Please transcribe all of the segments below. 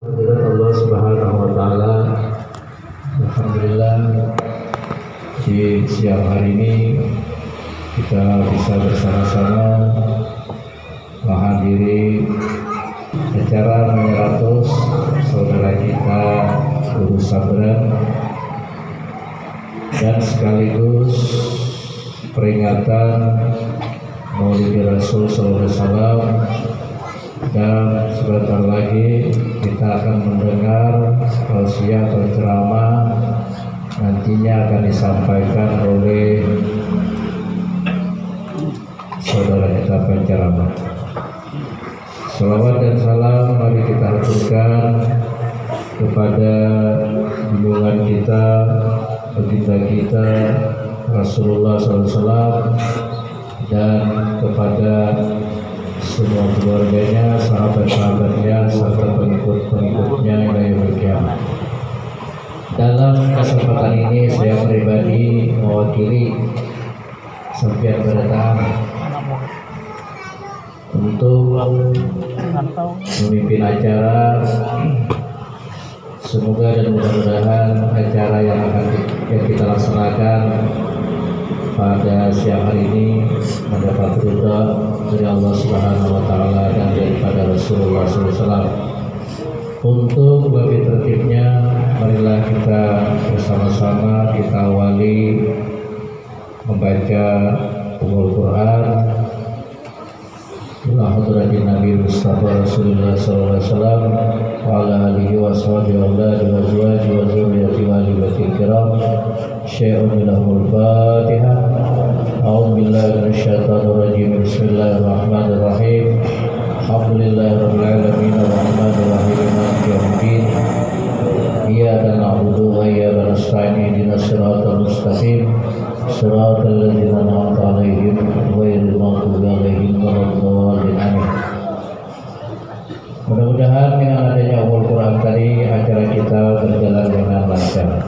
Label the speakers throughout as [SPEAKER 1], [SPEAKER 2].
[SPEAKER 1] Allah Subhanahu wa taala. Alhamdulillah di siang hari ini kita bisa bersama-sama menghadiri acara menyeratus saudara kita Guru Sabran dan sekaligus peringatan Maulid Rasul sallallahu alaihi wasallam. Dan sebentar lagi kita akan mendengar tausiah atau ceramah nantinya akan disampaikan oleh saudara kita penceramah. Salawat dan salam mari kita haturkan kepada junjungan kita, baginda kita Rasulullah SAW, dan kepada semua keluarganya, sahabat-sahabatnya, serta pengikut-pengikutnya hingga yaumil qiyamah. Dalam kesempatan ini saya pribadi mewakili Sofyan Berdatang untuk memimpin acara. Semoga dan mudah-mudahan acara yang kita laksanakan pada siang hari ini mendapat ridha dari Allah Subhanahu wa taala dan daripada Rasulullah SAW. Untuk bagi tertibnya, marilah kita bersama-sama kita awali membaca Ummul Quran ila hadratin Nabi Mustafa Rasulullah sallallahu alaihi wasallam wa ala alihi wa sahbihi wa azwajihi wa dzurriyyatihi wa alihi kiram. Syai'un minal Fatihah. A'udzu billahi minasyaitonir rajim. Bismillahirrahmanirrahim. Alhamdulillahirabbil alamin arrahmanir rahim maliki yaumiddin. Iyyaka na'budu wa iyyaka nasta'in ihdinas siratal mustaqim. Siratal ladzina an'amta 'alaihim ghairil maghdubi 'alaihim waladdallin. Amin. Mudah-mudahan dengan adanya Ummul Quran tadi acara kita berjalan dengan lancar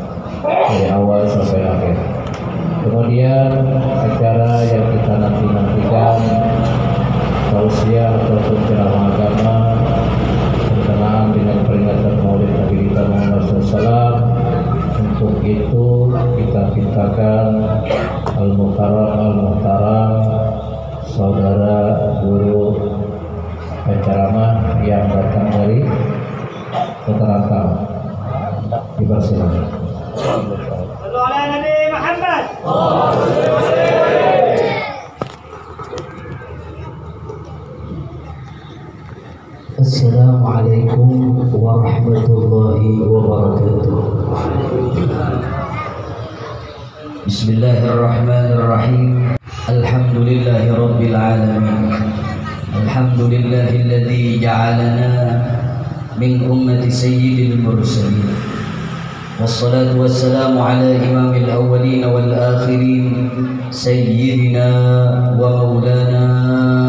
[SPEAKER 1] dari awal sampai akhir. Kemudian acara yang kita nantikan tausiah ataupun ceramah agama berkenaan dengan peringatan Maulid Nabi kita Muhammad SAW. Untuk itu kita pintakan Al-Muhtaram saudara guru penceramah yang datang dari Kota Rantau. Dipersilakan. Assalamualaikum warahmatullahi wabarakatuh. Bismillahirrahmanirrahim. Alhamdulillahi rabbil alamin. Alhamdulillahilladzi ja'alana min ummati sayyidil mursalin. Wassalatu wassalamu ala imamil awwalin wal akhirin sayyidina wa maulana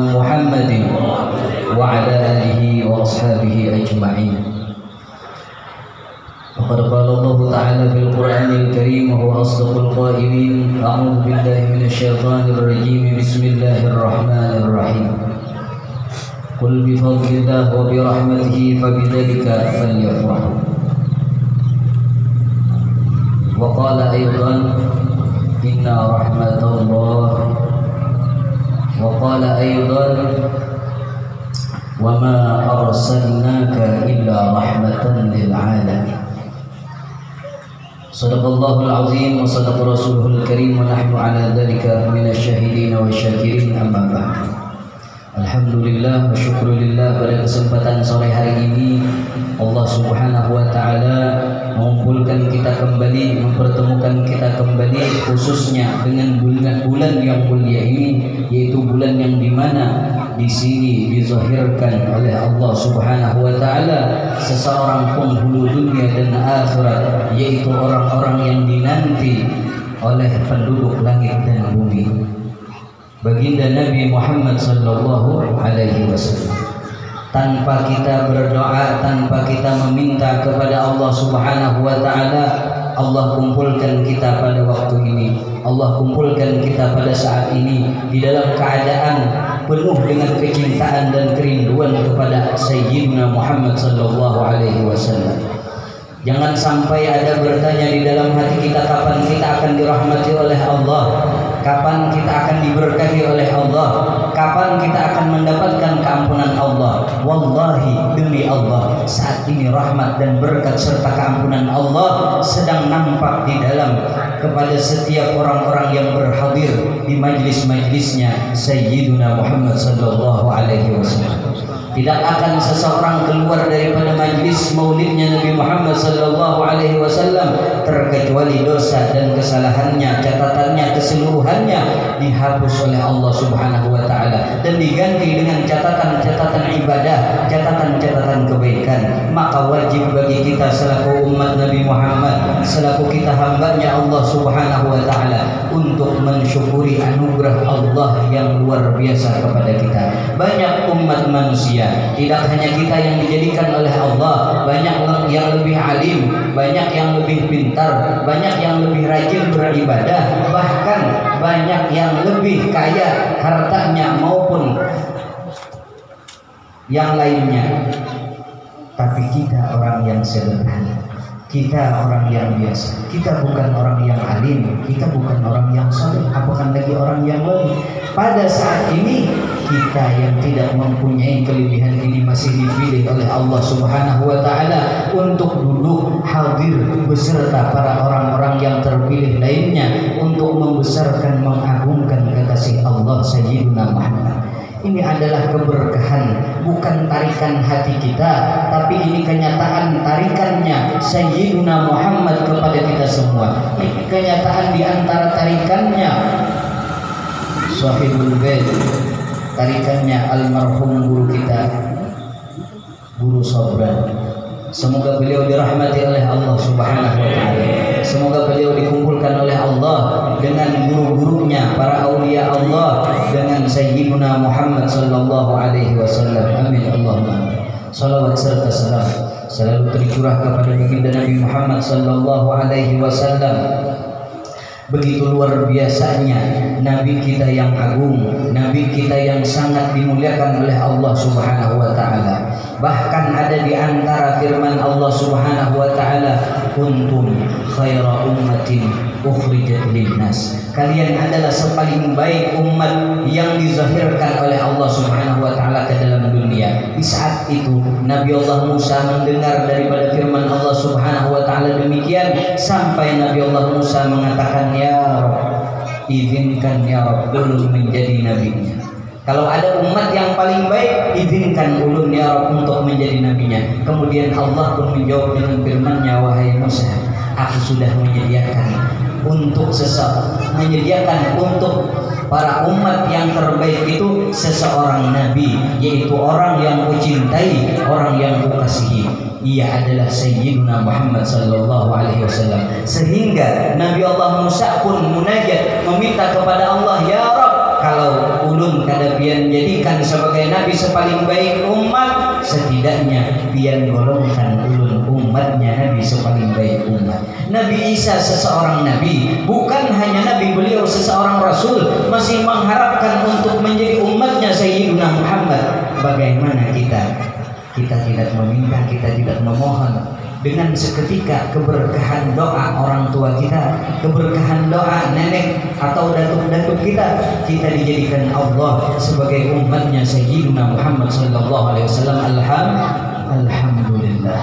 [SPEAKER 1] Muhammadin wa ala alihi wa ashabihi ajma'in. Faqad qala Allah ta'ala fil Qur'anil Karim wa huwa asdaqul qailin. A'udzu billahi minasyaitonir rajim. Bismillahirrahmanirrahim. Qul bi fadlillah wa bi rahmatihi fabidzalika falyafrahu. Wa qala aidan inna rahmatallah. Wa qala aidan wa ma arsalnaka illa rahmatan lil alamin. Sadaqallahul azim wa sadaqa rasuluhul karim wa nahnu ala dzalika minasyahidin wa syakirin. Amma ba'd. Alhamdulillah wa syukrulillah, pada kesempatan sore hari ini Allah Subhanahu wa taala mengumpulkan kita kembali, mempertemukan kita kembali khususnya dengan bulan yang mulia ini, yaitu bulan yang dimana di sini dizahirkan oleh Allah Subhanahu wa taala seseorang penghulu dunia dan akhirat, yaitu orang-orang yang dinanti oleh penduduk langit dan bumi, baginda Nabi Muhammad sallallahu alaihi wasallam. Tanpa kita berdoa, tanpa kita meminta kepada Allah Subhanahu wa taala, Allah kumpulkan kita pada waktu ini, Allah kumpulkan kita pada saat ini di dalam keadaan penuh dengan kecintaan dan kerinduan kepada Sayyidina Muhammad sallallahu alaihi wasallam. Jangan sampai ada bertanya di dalam hati kita, kapan kita akan dirahmati oleh Allah, kapan kita akan diberkahi oleh Allah, kapan kita akan mendapatkan keampunan Allah. Wallahi, demi Allah, saat ini rahmat dan berkat serta keampunan Allah sedang nampak di dalam kepada setiap orang-orang yang berhadir di majlis-majlisnya Sayyiduna Muhammad sallallahu alaihi wasallam. Tidak akan seseorang keluar daripada majlis maulidnya Nabi Muhammad sallallahu alaihi wasallam terkecuali dosa dan kesalahannya, catatannya keseluruhannya dihapus oleh Allah Subhanahu wa taala dan diganti dengan catatan-catatan ibadah, catatan-catatan kebaikan. Maka wajib bagi kita selaku umat Nabi Muhammad, selaku kita hambanya Allah Subhanahu wa taala untuk mensyukuri anugerah Allah yang luar biasa kepada kita. Banyak umat manusia, tidak hanya kita yang dijadikan oleh Allah, banyak yang lebih alim, banyak yang lebih pintar, banyak yang lebih rajin beribadah, bahkan banyak yang lebih kaya hartanya maupun yang lainnya. Tapi kita orang yang sederhana, kita orang yang biasa, kita bukan orang yang alim, kita bukan orang yang saleh, apakah lagi orang yang wali. Pada saat ini kita yang tidak mempunyai kelebihan ini masih dipilih oleh Allah Subhanahu wa taala untuk duduk hadir beserta para orang-orang yang terpilih lainnya untuk membesarkan, mengagungkan kekasih Allah Sayyidina Muhammad. Ini adalah keberkahan, bukan tarikan hati kita, tapi ini kenyataan tarikannya Sayyiduna Muhammad kepada kita semua. Ini kenyataan di antara tarikannya Sahibul Bait, tarikannya almarhum guru kita, Guru Sobran. Semoga beliau dirahmati oleh Allah Subhanahu wa taala. Semoga beliau dikumpulkan oleh Allah dengan guru-gurunya, para aulia Allah, dengan Sayyidina Muhammad sallallahu alaihi wasallam. Amin Allahumma. Salawat serta salam selalu tercurah kepada baginda Nabi Muhammad sallallahu alaihi wasallam. Begitu luar biasanya Nabi kita yang agung, Nabi kita yang sangat dimuliakan oleh Allah Subhanahu wa taala. Bahkan ada di antara firman Allah Subhanahu wa taala, kuntum khaira ummatin ukhrijat linnas. Kalian adalah sepaling baik umat yang dizahirkan oleh Allah Subhanahu wa taala ke dalam dunia. Di saat itu Nabi Allah Musa mendengar daripada firman Allah Subhanahu wa taala demikian, sampai Nabi Allah Musa mengatakan, ya Rabb, izinkan ya Rabb ulun menjadi nabinya. Kalau ada umat yang paling baik, izinkan ulun ya Rabb untuk menjadi nabinya. Kemudian Allah pun menjawab dengan firman-Nya, wahai Musa, aku sudah menyediakan untuk para umat yang terbaik itu seseorang nabi, yaitu orang yang kucintai, orang yang kukasihi. Ia adalah Sayyiduna Muhammad sallallahu alaihi wasallam. Sehingga Nabi Allah Musa pun munajat meminta kepada Allah, ya Rabb, kalau ulun kada pian jadikan sebagai nabi sepaling baik umat, setidaknya pian golongkan ulun umatnya nabi sepaling baik umat. Nabi Isa seseorang nabi, bukan hanya nabi, beliau seseorang rasul, masih mengharapkan untuk menjadi umatnya Sayyiduna Muhammad. Bagaimana kita? Kita tidak meminta, kita tidak memohon. Dengan seketika keberkahan doa orang tua kita, keberkahan doa nenek atau datuk-datuk kita, kita dijadikan Allah sebagai umatnya Sayyiduna Muhammad sallallahu alaihi wasallam. Alhamdulillah,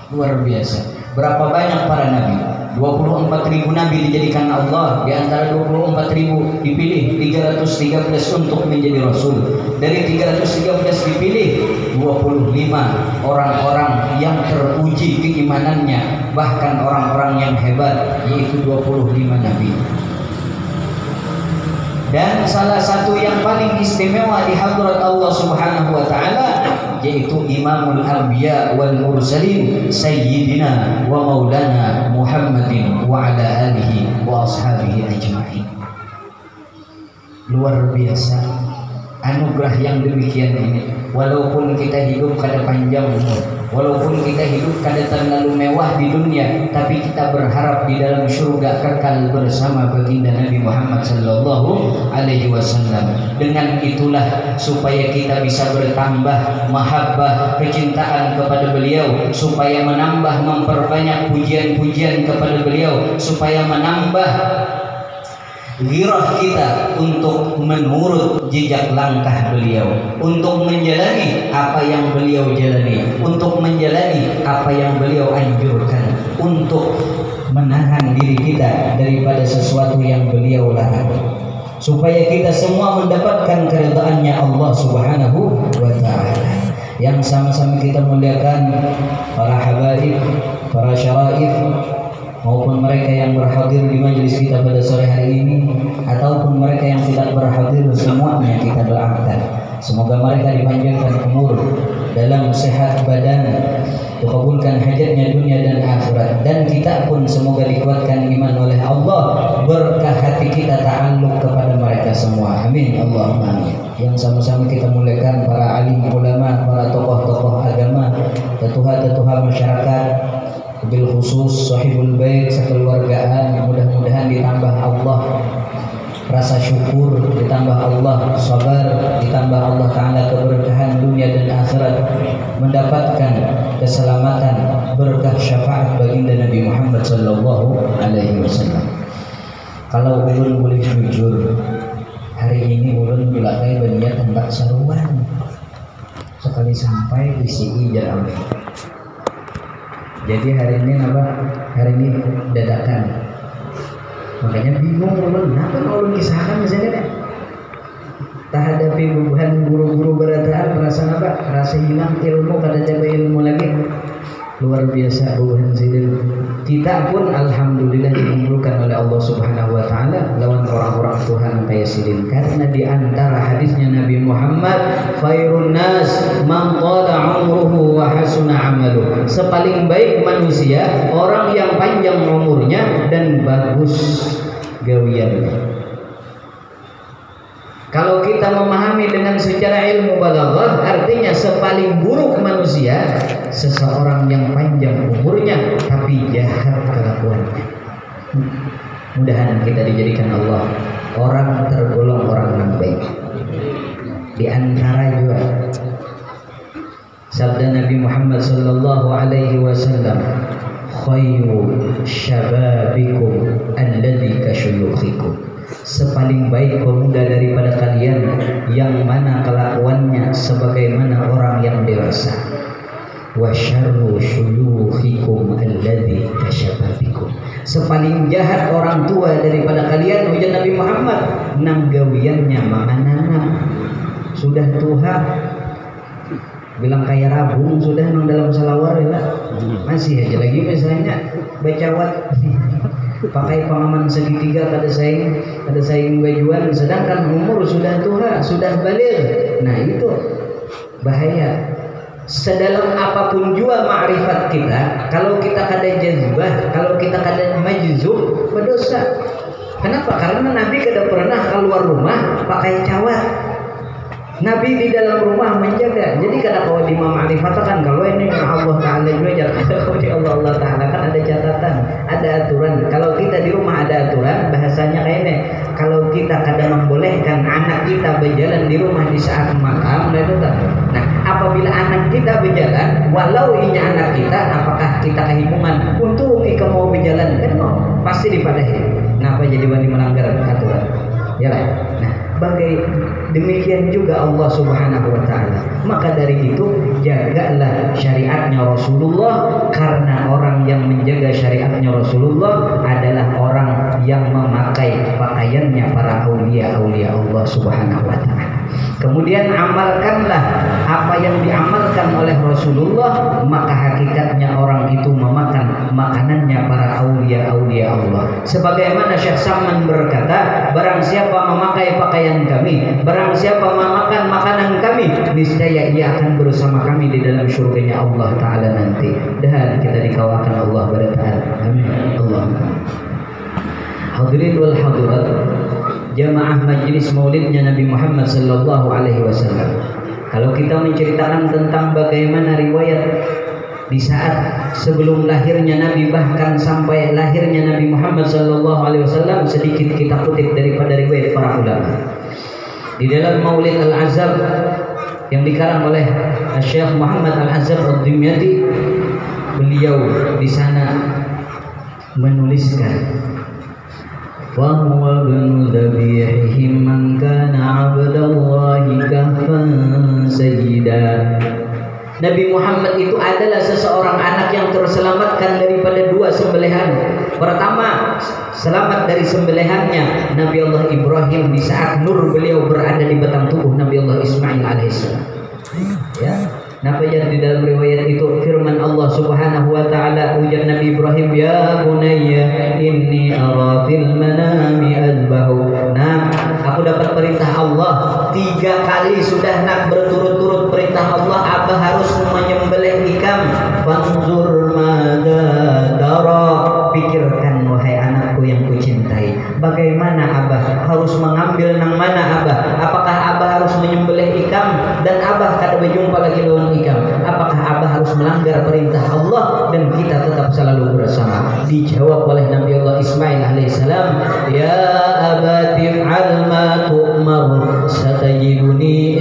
[SPEAKER 1] luar biasa. Berapa banyak para nabi? 24.000 nabi dijadikan Allah. Di antara 24.000 dipilih 313 untuk menjadi rasul. Dari 313 dipilih 25 orang-orang yang teruji keimanannya, bahkan orang-orang yang hebat, yaitu 25 nabi. Dan salah satu yang paling istimewa di hadrat Allah Subhanahu wa taala yaitu Imamul Anbiya wal Mursalin Sayyidina wa Maulana Muhammadin wa ala alihi wa ashabihi ajma'in. Luar biasa anugerah yang demikian ini. Walaupun kita hidup kada panjang umur, walaupun kita hidup kada terlalu mewah di dunia, tapi kita berharap di dalam surga kekal bersama baginda Nabi Muhammad sallallahu alaihi wasallam. Dengan itulah supaya kita bisa bertambah mahabbah, kecintaan kepada beliau, supaya menambah memperbanyak pujian-pujian kepada beliau, supaya menambah girah kita untuk menurut jejak langkah beliau, untuk menjalani apa yang beliau jalani, untuk menjalani apa yang beliau anjurkan, untuk menahan diri kita daripada sesuatu yang beliau larang, supaya kita semua mendapatkan keridhaannya Allah Subhanahu wa ta'ala. Yang sama-sama kita muliakan para habaib, para syaraif, maupun mereka yang berhadir di majelis kita pada sore hari ini, ataupun mereka yang tidak berhadir, semuanya kita doakan semoga mereka dipanjangkan umur dalam sehat badan, dikabulkan hajatnya dunia dan akhirat, dan kita pun semoga dikuatkan iman oleh Allah, berkah hati kita ta'alluq kepada mereka semua, amin Allahumma amin. Yang sama-sama kita muliakan para alim ulama, para tokoh-tokoh agama, tetuha-tetuha masyarakat, bil khusus sahibul bait sekeluargaan, mudah-mudahan ditambah Allah rasa syukur, ditambah Allah sabar, ditambah Allah Ta'ala keberkahan dunia dan akhirat, mendapatkan keselamatan, berkah syafaat baginda Nabi Muhammad sallallahu alaihi wasallam. Kalau ulun boleh jujur, hari ini ulun belakai berniat tempat saruan sekali sampai di sini jalan. Jadi hari ini apa? Hari ini dadakan. Makanya bingung ulun, kenapa ulun kisahkan misalnya deh. Tak hadapi beban guru-guru berataan, perasaan apa? Rasa hilang ilmu, kada jaga ilmu lagi. Luar biasa beban sidin. Kita pun alhamdulillah dikumpulkan oleh Allah Subhanahu wa taala lawan orang-orang Tuhan kayak sidin. Karena di antara hadisnya Nabi Muhammad, khairun nas man qala umruhu wa hasuna amaluhu. Sepaling baik manusia orang yang panjang umurnya dan bagus gawiannya. Kalau kita memahami dengan secara ilmu balaghah, artinya sepaling buruk manusia seseorang yang panjang umurnya tapi jahat kelakuannya. Mudahan kita dijadikan Allah orang tergolong orang yang baik. Di antara juga sabda Nabi Muhammad sallallahu alaihi wasallam, khairu syababikum alladzi kasyuyukhikum. Sepaling baik pemuda daripada kalian yang mana kelakuannya sebagaimana orang yang dewasa. Wa syarru syuyukhikum alladzi kasyababikum. Sepaling jahat orang tua daripada kalian, ujar Nabi Muhammad, nang gawiannya manganana sudah tua, bilang kayak rabung sudah nang dalam salawar ya, masih aja lagi misalnya bacawat pakai pengaman segitiga kada saing bajuan, sedangkan umur sudah tua, sudah balik. Nah itu bahaya. Sedalam apapun jua ma'rifat kita, kalau kita kada jazbah, kalau kita kada majzub, berdosa. Kenapa? Karena Nabi kada pernah keluar rumah pakai cawat. Nabi di dalam rumah menjaga. Jadi kada kau di ma'rifatkan kalau ini Allah Ta'ala juga, kalau di Allah Ta'ala kan ada catatan, ada aturan. Kalau kita di rumah ada aturan, bahasanya kayak ini. Kalau kita kada membolehkan anak kita berjalan di rumah di saat malam, nah apabila anak kita berjalan, walau ini anak kita, apakah kita kehimungan untuk ika mau berjalan? Kan mau pasti dipadahi. Kenapa jadi wani melanggar aturan? Yalah. Nah, demikian juga Allah Subhanahu wa ta'ala. Maka dari itu jagalah syariatnya Rasulullah, karena orang yang menjaga syariatnya Rasulullah adalah orang yang memakai pakaiannya para aulia-aulia Allah Subhanahu wa ta'ala. Kemudian amalkanlah apa yang diamalkan oleh Rasulullah, maka hakikatnya orang itu memakan makanannya para aulia-aulia Allah. Sebagaimana Syekh Saman berkata, barang siapa memakai pakaian kami, barang siapa memakan makanan kami, niscaya ia akan bersama kami di dalam syurganya Allah Ta'ala nanti. Dan kita dikawakan Allah Ta'ala. Amin. Allah. Hadirin wal hadirat jamaah majelis maulidnya Nabi Muhammad sallallahu alaihi wasallam. Kalau kita menceritakan tentang bagaimana riwayat di saat sebelum lahirnya Nabi, bahkan sampai lahirnya Nabi Muhammad sallallahu alaihi wasallam, sedikit kita kutip daripada riwayat para ulama. Di dalam Maulid Al-Azhar yang dikarang oleh Syekh Muhammad Al-Azhar Ad-Dimyati, beliau di sana menuliskan wa huwa ibnu dhabihihim man kana 'abdallahi kahfan sayyida. Nabi Muhammad itu adalah seseorang anak yang terselamatkan daripada dua sembelihan. Pertama, selamat dari sembelihannya Nabi Allah Ibrahim di saat nur beliau berada di batang tubuh Nabi Allah Ismail alaihissalam. Ya, napa yang di dalam riwayat itu firman Allah Subhanahu wa taala, ujar Nabi Ibrahim, ya bunayya inni ara fil manami azbahu. Nah, aku dapat perintah Allah 3 kali sudah nak berturut-turut perintah Allah, Abah harus menyembelih ikam. Fanzur madza tara, pikirkan wahai anakku yang kucintai, bagaimana Abah harus mengambil nang mana Abah? Apakah Abah harus menyembelih ikam dan Abah kada berjumpa lagi lawan ikam? Apakah Abah harus melanggar perintah Allah dan kita tetap selalu bersama? Dijawab oleh Nabi Allah Ismail alaihissalam, ya abati fa'al ma tu'mar satajiduni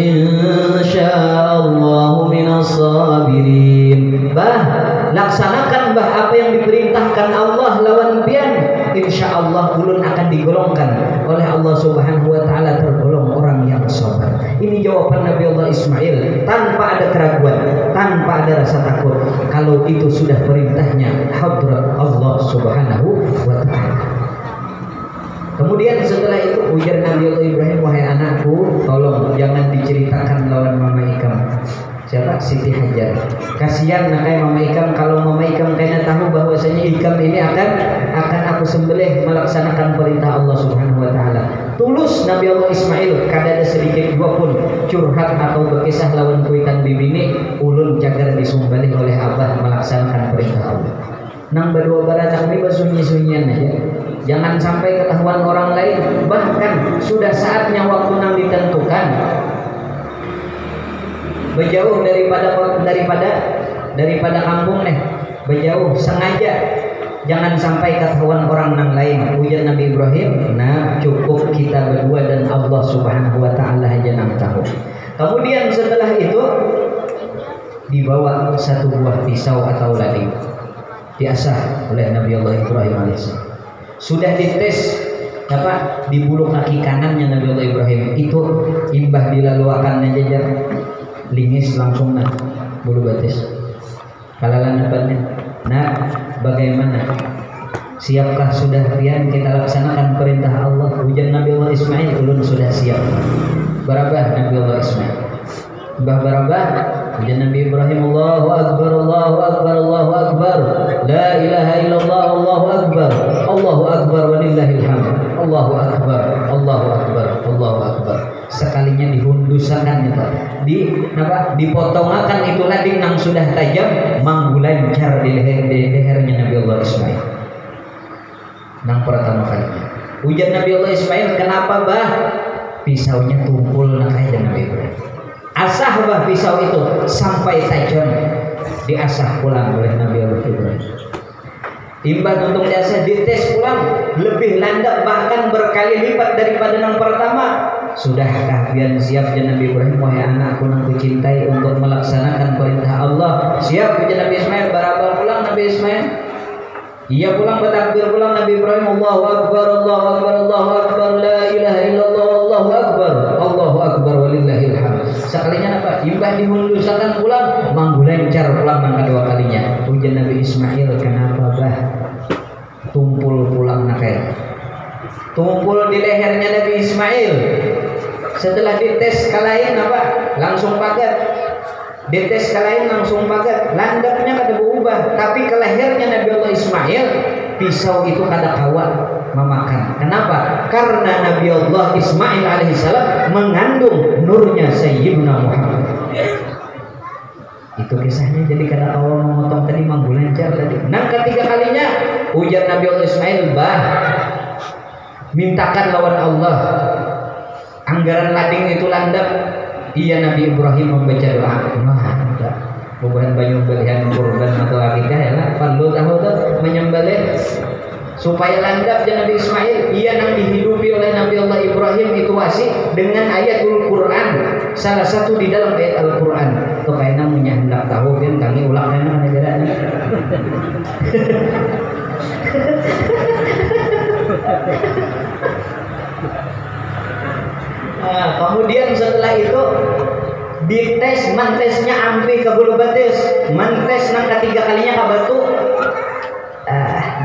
[SPEAKER 1] insyaallah minas sabirin. Bah, laksanakan bah apa yang diperintahkan Allah lawan pian, insyaallah ulun akan digolongkan oleh Allah Subhanahu wa taala tergolong orang yang sabar. Ini jawaban Nabi Allah Ismail tanpa ada keraguan, tanpa ada rasa takut, kalau itu sudah perintahnya hadrat Allah Subhanahu wa taala. Kemudian setelah itu ujar Nabi Allah Ibrahim, wahai anakku, tolong jangan diceritakan lawan mama ikam. Siapa? Siti Hajar. Kasihan nakai mama ikam, kalau mama ikam kayaknya tahu bahwasanya ikam ini akan aku sembelih melaksanakan perintah Allah Subhanahu wa taala. Tulus Nabi Allah Ismail, kada ada sedikit dua pun curhat atau berkisah lawan kuitan bibini, ulun cagar disembelih oleh Abah melaksanakan perintah Allah. Nang berdua baratang ini bersunyi-sunyian aja. Jangan sampai ketahuan orang lain, bahkan sudah saatnya waktu nang ditentukan. Berjauh daripada kampung nih, berjauh sengaja, jangan sampai ketahuan orang nang lain. Ujar Nabi Ibrahim, nah cukup kita berdua dan Allah Subhanahu wa taala aja nang tahu. Kemudian setelah itu dibawa satu buah pisau atau lading, diasah oleh Nabi Allah Ibrahim alaihissalam. Sudah dites di bulu kaki kanannya Nabi Allah Ibrahim itu imbah dilaluakannya jajar lingis langsung nak bulu batis kalalan depannya. Nah, bagaimana? Siapkah sudah pian kita laksanakan perintah Allah? Ujar Nabi Allah Ismail, ulun sudah siap. Barabah Nabi Allah Ismail. Mbah Barabah, ujar Nabi Ibrahim, Allahu Akbar, Allahu Akbar, Allahu Akbar, la ilaha illallah, Allahu Akbar, Allahu Akbar walillahil hamd, Allahu Akbar, Allahu Akbar, Allahu Akbar. Sekalinya dihundusakan dipotongakan itu lading yang sudah tajam, manggulancar di lehernya Nabi Allah Ismail. Nang pertama kalinya. Ujar Nabi Allah Ismail, kenapa bah? Pisaunya tumpul nakai dan Nabi Ibrahim. Asah bah pisau itu sampai tajam, diasah pulang oleh Nabi Allah Ibrahim. Timbang untuk diasah dites pulang, lebih landap bahkan berkali lipat daripada yang pertama. Sudahkah pian siap ya Nabi Ibrahim, wahai anakku nang kucintai, untuk melaksanakan perintah Allah? Siap ya Nabi Ismail. Barabal pulang Nabi Ismail. Ia pulang bertakbir pulang Nabi Ibrahim, Allahu Akbar, Allahu Akbar, Allahu Akbar, la ilaha illallah, Allahu Akbar, Allahu Akbar walillahil hamd. Sekalinya apa? Imbah dihundusakan pulang, manggulancar pulang nang kedua kalinya. Ujar Nabi Ismail, kenapa bah? Tumpul pulang nakai. Tumpul di lehernya Nabi Ismail. Setelah dites kalain apa? Langsung pagat. Dites kalain langsung pagat. Landapnya kada berubah, tapi ke lehernya Nabi Allah Ismail pisau itu kada kawat memakan. Kenapa? Karena Nabi Allah Ismail alaihissalam mengandung nurnya Sayyidina Muhammad. Itu kisahnya. Jadi kada awal memotong tadi manggulancar tadi. Nah, ketiga kalinya ujar Nabi Allah Ismail, bah
[SPEAKER 2] mintakan lawan Allah. Anggaran lading itu landap, iya Nabi Ibrahim membaca doa. Bukan banyak belian kurban atau akikah ya lah. Perlu tahu tuh menyembelih supaya landap je Nabi Ismail. Ia yang dihidupi oleh Nabi Allah Ibrahim itu wasi dengan ayatul Quran. Salah satu di dalam ayat Al-Quran. Tuh kayaknya punya hendak tahu kan kami ulang kan negaranya. Nah, kemudian setelah itu dites, mentesnya ampi ke bulu betis, mentes nang ketiga kalinya ke batu,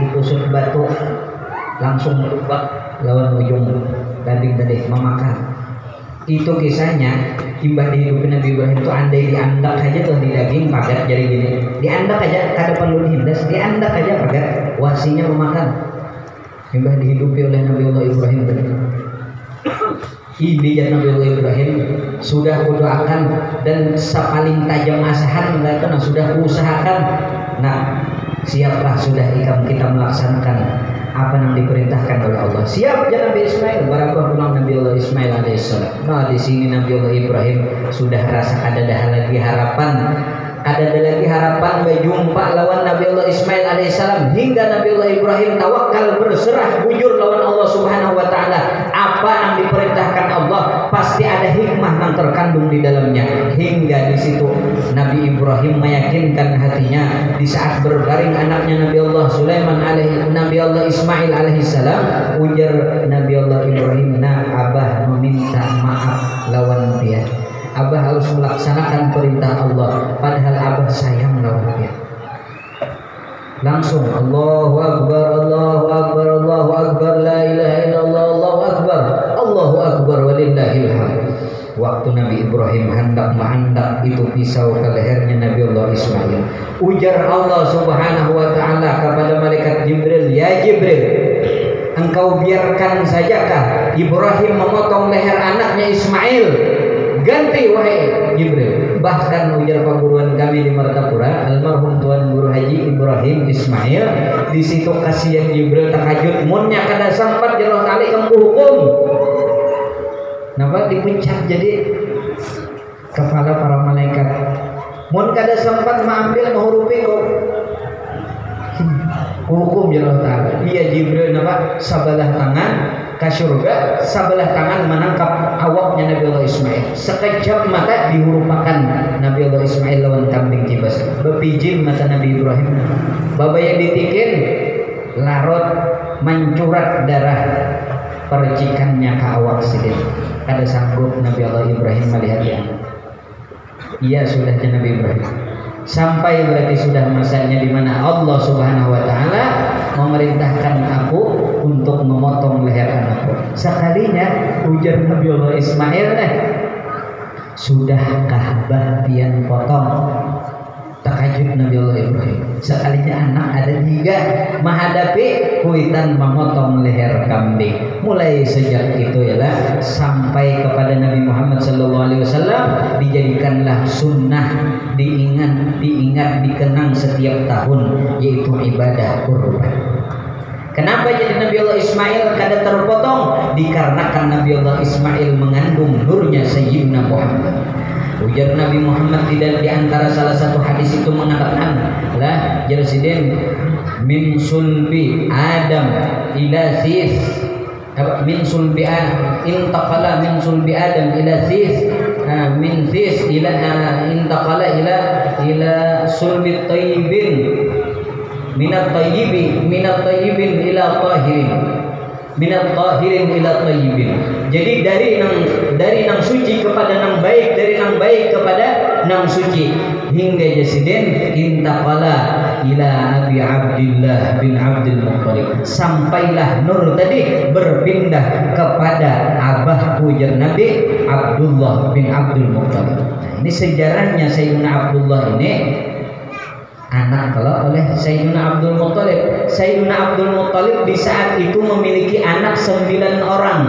[SPEAKER 2] dikusut batu langsung merubah lawan ujung daging tadi memakan. Itu kisahnya imbah dihidupin Nabi Ibrahim itu andai diandak aja tuh di daging pagat jadi gini, diandak aja kada perlu dihindas, diandak aja pagat wasinya memakan. Imbah dihidupi oleh Nabi Allah Ibrahim tadi. Ini ya Nabi Allah Ibrahim sudah kudoakan dan sepaling tajam asahan mereka sudah usahakan. Nah, siaplah sudah kita melaksanakan apa yang diperintahkan oleh Allah. Siap ya Nabi Ismail. Barakah pulang Nabi Allah Ismail alaihissalam. Nah, di sini Nabi Allah Ibrahim sudah rasa ada lagi harapan. Ada lagi harapan berjumpa lawan Nabi Allah Ismail alaihissalam hingga Nabi Allah Ibrahim tawakal berserah bujur lawan Allah Subhanahu wa taala. Apa yang diperintahkan Allah pasti ada hikmah yang terkandung di dalamnya. Hingga di situ Nabi Ibrahim meyakinkan hatinya di saat berbaring anaknya Nabi Allah Sulaiman Nabi Allah Ismail alaihissalam, ujar Nabi Allah Ibrahim, "Nah, abah meminta maaf lawan dia. Abah harus melaksanakan perintah Allah, padahal abah sayang lawan dia." Langsung Allahu Akbar, Allahu Akbar, Allahu Akbar, la ilaha illallah, Allahu Akbar, Allahu Akbar, walillahil hamd. Waktu Nabi Ibrahim hendak menghandak itu pisau ke lehernya Nabi Allah Ismail, ujar Allah Subhanahu wa taala kepada malaikat Jibril, "Ya Jibril, engkau biarkan sajakah Ibrahim memotong leher anaknya Ismail? Ganti wahai Jibril." Bahkan ujar perguruan kami di Martapura, almarhum Tuan Guru Haji Ibrahim Ismail, di situ kasihan Jibril terkajut, munnya kada sempat jelas kali kamu hukum. Napa dipecat jadi kepala para malaikat. Mun kada sempat mengambil menghurupi kok. Hukum jelas taala. Iya Jibril napa sabelah tangan ke surga, sebelah tangan menangkap awaknya Nabi Allah Ismail. Sekejap mata dihurupakan Nabi Allah Ismail lawan kambing kibas. Bepijin mata Nabi Ibrahim. Babaya ditikin larut mencurat darah percikannya ke awak sidin. Kada sanggup Nabi Allah Ibrahim melihatnya. Iya sudahnya Nabi Ibrahim. Sampai berarti sudah masanya di mana Allah Subhanahu wa taala memerintahkan aku untuk memotong leher anakku. Sekalinya ujar Nabi Allah Ismail, sudahkah bagian potong? Takajub Nabi Allah Ibrahim. Sekalinya anak ada 3 menghadapi kuitan memotong leher kambing. Mulai sejak itu ialah sampai kepada Nabi Muhammad SAW dijadikanlah sunnah, diingat, dikenang setiap tahun, yaitu ibadah kurban. Kenapa jadi Nabi Allah Ismail kada terpotong? Dikarenakan Nabi Allah Ismail mengandung nurnya Sayyidina Muhammad. Ujar Nabi Muhammad tidak di antara salah satu hadis itu mengatakan, lah Jerusalem min sulbi Adam ila sis, min sulbi intaqala min sulbi Adam ila sis, min sis ila intaqala ila sulbi tayyibin minat tayyibin ila tahirin, minat tahirin ila tayyibin. Jadi dari nang suci kepada nang baik, dari nang baik kepada nang suci, hingga jasiden intaqala ila Abi Abdullah bin Abdul Muttalib, sampailah nur tadi berpindah kepada abah ujar Nabi Abdullah bin Abdul Muttalib. Nah, ini sejarahnya Sayyidina Abdullah ini anak kalau oleh Sayyidina Abdul Muttalib. Sayyidina Abdul Muttalib di saat itu memiliki anak 9 orang.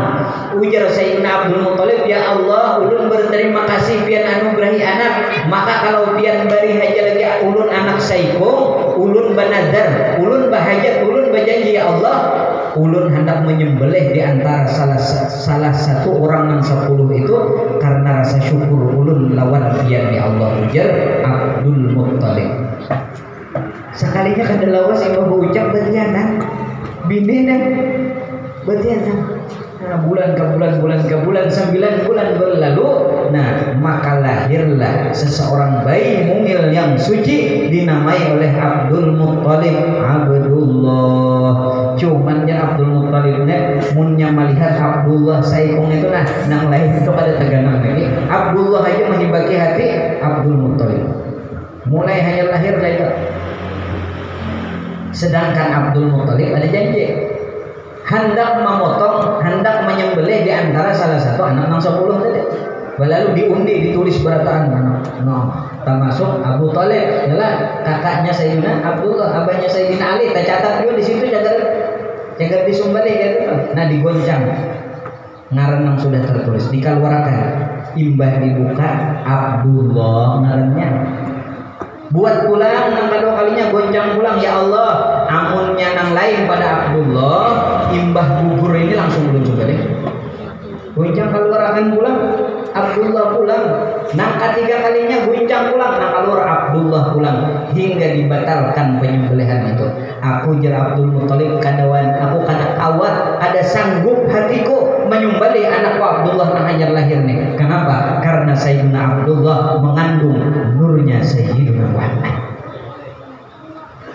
[SPEAKER 2] Ujar Sayyidina Abdul Muttalib, ya Allah, ulun berterima kasih pian anugerahi anak, maka kalau pian bari haja lagi ulun anak saikung, ulun banadar, ulun bahajat, ulun berjanji ya Allah, ulun hendak menyembelih di antara salah satu orang nang 10 itu karena rasa syukur ulun lawan pian di Allah ujar Abdul Muttalib. Sekalinya kada lawas yang ucap betiana bini dan betiana. Nah, bulan ke bulan 9 bulan berlalu. Nah, maka lahirlah seseorang bayi mungil yang suci dinamai oleh Abdul Muttalib Abdullah. Cuman ya Abdul Muttalibnya munnya melihat Abdullah saikong itu nang lain itu pada tegangan lagi. Abdullah aja menyibaki hati Abdul Muttalib. Mulai hanya lahir itu. Sedangkan Abdul Muttalib ada janji hendak memotong, hendak menyembelih di antara salah satu anak nang 10 tadi. Lalu diundi, ditulis berataan anak. Termasuk Abu Thalib, adalah kakaknya Sayyidina Abdullah, abahnya Sayyidina Ali. Tercatat juga di situ jaga disembelih gitu. Nah, digoncang. Ngaran yang sudah tertulis dikeluarkan. Imbah dibuka Abdullah ngarannya. Buat pulang nang kedua kalinya goncang pulang, ya Allah amunnya nang lain pada Abdullah imbah gugur ini langsung belum juga deh goncang keluar akan pulang Abdullah pulang. Nang ketiga kalinya goncang pulang, nang keluar Abdullah pulang hingga dibatalkan penyembelihan itu. Aku jar Abdul Muttalib kadawan aku kada awat ada sanggup hatiku menyembelih anakku Abdullah nang hanyar lahir nih. Kenapa? Karena Sayyidina Abdullah mengandung nurnya Sayyidina Muhammad.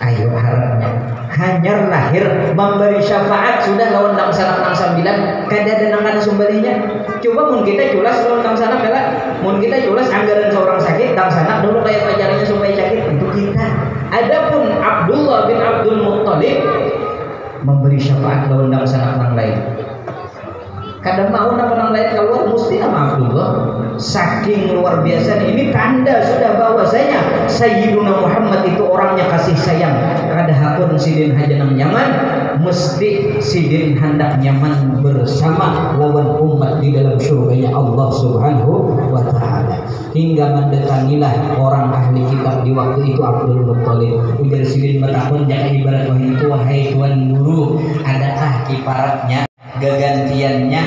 [SPEAKER 2] Ayo harapnya hanyar lahir memberi syafaat sudah lawan nang sanak nang 9 kada ada nang sembelihnya. Coba mun kita culas lawan nang sanak adalah mun kita culas anggaran seorang sakit nang sanak dulu kayak pacarnya supaya sakit itu kita. Adapun Abdullah bin Abdul Muttalib memberi syafaat lawan nang sanak nang lain. Kadang mau nama lain keluar mesti nama Abdullah. Saking luar biasa ini tanda sudah bahwasanya Sayyiduna Muhammad itu orangnya kasih sayang. Kada hakun sidin haja nang nyaman, mesti sidin hendak nyaman bersama lawan umat di dalam surganya Allah Subhanahu wa taala. Hingga mendatangilah orang ahli kitab di waktu itu Abdul Muttalib. Ujar sidin bertakun jangan ibarat itu wahai tuan guru, adakah kiparatnya gagantiannya